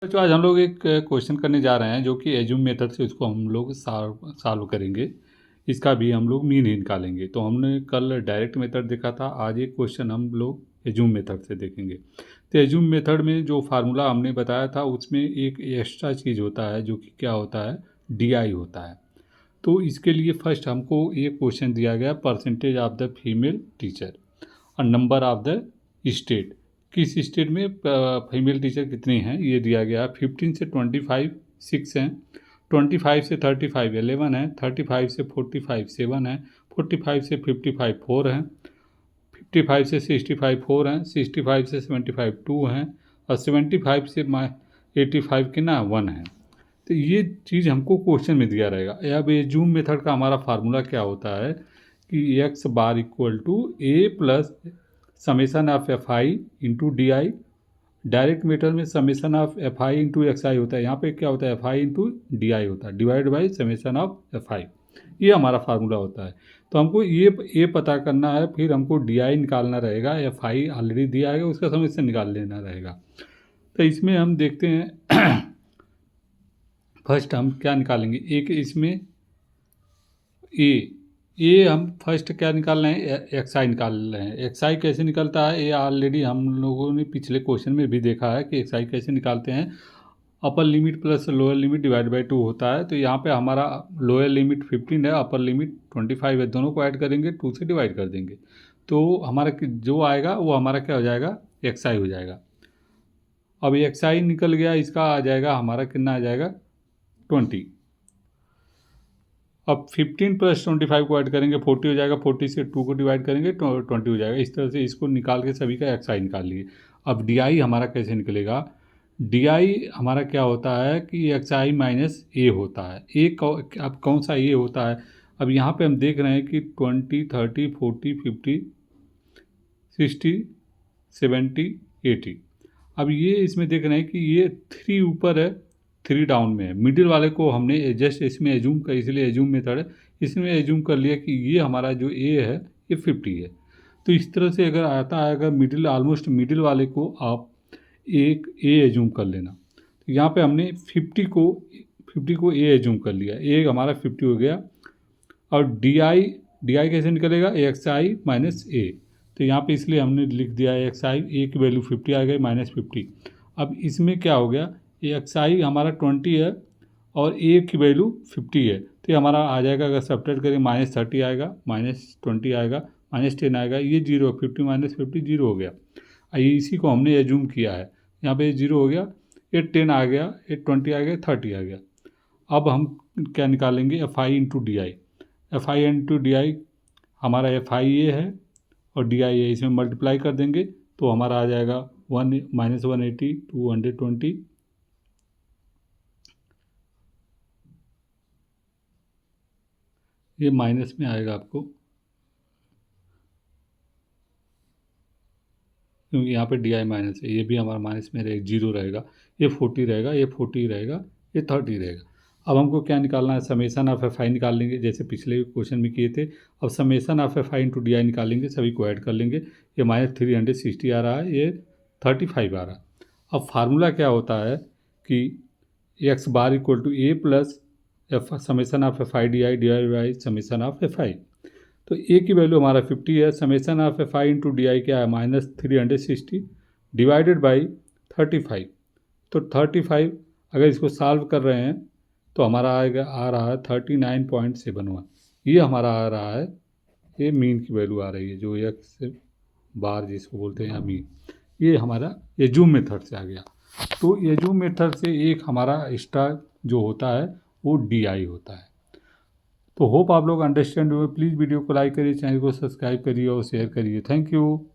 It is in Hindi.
बच्चों आज हम लोग एक क्वेश्चन करने जा रहे हैं जो कि एज्यूम मेथड से उसको हम लोग सॉल्व करेंगे। इसका भी हम लोग मीन ही निकालेंगे। तो हमने कल डायरेक्ट मेथड देखा था, आज एक क्वेश्चन हम लोग एज्यूम मेथड से देखेंगे। तो एज्यूम मेथड में जो फार्मूला हमने बताया था उसमें एक एक्स्ट्रा चीज़ होता है जो कि क्या होता है, डी होता है। तो इसके लिए फर्स्ट हमको ये क्वेश्चन दिया गया, percentage of the female teacher और नंबर ऑफ द स्टेट, किस स्टेट में फीमेल टीचर कितनी हैं ये दिया गया है। 15 से 25 6 हैं, 25 से 35 11 है, 35 से 45 7 है, 45 से 55 4 हैं, 55 से 65 4 हैं, 65 से 75 2 हैं और 75 से 85 के ना 1 है। तो ये चीज़ हमको क्वेश्चन में दिया रहेगा। अब ये जूम मेथड का हमारा फार्मूला क्या होता है कि x bar equal to A plus summation of F I into D I. Direct method में summation of F I into X I होता है, यहाँ पे क्या होता है F I into D I होता है, divide by summation of F I. ये हमारा फार्मूला होता है। तो हमको ये पता करना है, फिर हमको डी आई निकालना रहेगा, एफ आई ऑलरेडी दिया है उसका समेसन निकाल लेना रहेगा। तो इसमें हम देखते हैं फर्स्ट हम क्या निकालेंगे, एक इसमें ए हम फर्स्ट क्या निकाल रहे हैं, एक्स आई निकाल रहे हैं। एक्स आई कैसे निकलता है ये ऑलरेडी हम लोगों ने पिछले क्वेश्चन में भी देखा है कि एक्स आई कैसे निकालते हैं। Upper limit plus lower limit divide by 2 होता है। तो यहाँ पे हमारा लोअर लिमिट 15 है, अपर लिमिट 25 है, दोनों को ऐड करेंगे 2 से डिवाइड कर देंगे तो हमारा जो आएगा वो हमारा क्या हो जाएगा, एक्स आई हो जाएगा। अब एक्स आई निकल गया, इसका आ जाएगा हमारा कितना आ जाएगा 20। अब 15 प्लस 25 को ऐड करेंगे 40 हो जाएगा, 40 से 2 को डिवाइड करेंगे 20 हो जाएगा। इस तरह से इसको निकाल के सभी का एक्स आई निकाल लिए। अब डी आई हमारा कैसे निकलेगा, डी आई हमारा क्या होता है कि एक्स आई माइनस ए होता है। अब कौन सा ए होता है, अब यहाँ पे हम देख रहे हैं कि 20 30 40 50 60 70 80। अब ये इसमें देख रहे हैं कि ये 3 ऊपर है 3 डाउन में है, मिडिल वाले को हमने जस्ट इसमें एज्यूम कर, इसलिए एज्यूम मेथड है, इसमें एज्यूम कर लिया कि ये हमारा जो ए है ये 50 है। तो इस तरह से अगर आता है, अगर मिडिल ऑलमोस्ट मिडिल वाले को आप एक ए एज्यूम कर लेना। तो यहाँ पे हमने 50 को ए एज्यूम कर लिया, ए हमारा 50 हो गया। और डी आई कैसे निकलेगा, एक्स आई माइनस ए। तो यहाँ पे इसलिए हमने लिख दिया एक्स आई, ए की वैल्यू 50 आ गई माइनस 50। अब इसमें क्या हो गया, एक्स आई हमारा 20 है और ए की वैल्यू 50 है। तो ये हमारा आ जाएगा, अगर सब्ट्रैक्ट करें माइनस 30 आएगा, माइनस 20 आएगा, माइनस 10 आएगा, ये 0, 50 माइनस 50 0 हो गया। इसी को हमने एज्यूम किया है, यहाँ पे 0 हो गया, ये 10 आ गया, ये 20 आ गया, 30 आ गया। अब हम क्या निकालेंगे, F I into D I. F I into D I हमारा एफ आई ए है और डी आई ए, इसमें मल्टीप्लाई कर देंगे तो हमारा आ जाएगा 1 माइनस 180 220। ये माइनस में आएगा आपको क्योंकि यहाँ पे डी आई माइनस है, ये भी हमारा माइनस में रहेगा, 0 रहेगा, ये 40 रहेगा, ये 40 रहेगा, ये 30 रहेगा। अब हमको क्या निकालना है, समेसन ऑफ एफ आई निकाल लेंगे जैसे पिछले क्वेश्चन में किए थे। अब summation of F I into D I निकालेंगे, सभी को ऐड कर लेंगे। ये माइनस 360 आ रहा है, ये 35 आ रहा है। अब फार्मूला क्या होता है कि x bar equal to A plus f summation of F i d i divide by summation of F i. तो ए की वैल्यू हमारा 50 है, summation of F I into D i क्या है माइनस 360 डिवाइडेड बाई 35। तो 35 अगर इसको सॉल्व कर रहे हैं तो हमारा आएगा, आ रहा है 39.71। ये हमारा आ रहा है, ये मीन की वैल्यू आ रही है, जो एक्स बार जिसको बोलते हैं या मीन, ये हमारा एज्यूम मेथड से आ गया। तो एज्यूम मेथड से एक हमारा एक्स्ट्रा जो होता है वो डी आई होता है। तो होप आप लोग अंडरस्टैंड हुए। प्लीज़ वीडियो को लाइक करिए, चैनल को सब्सक्राइब करिए और शेयर करिए। Thank you.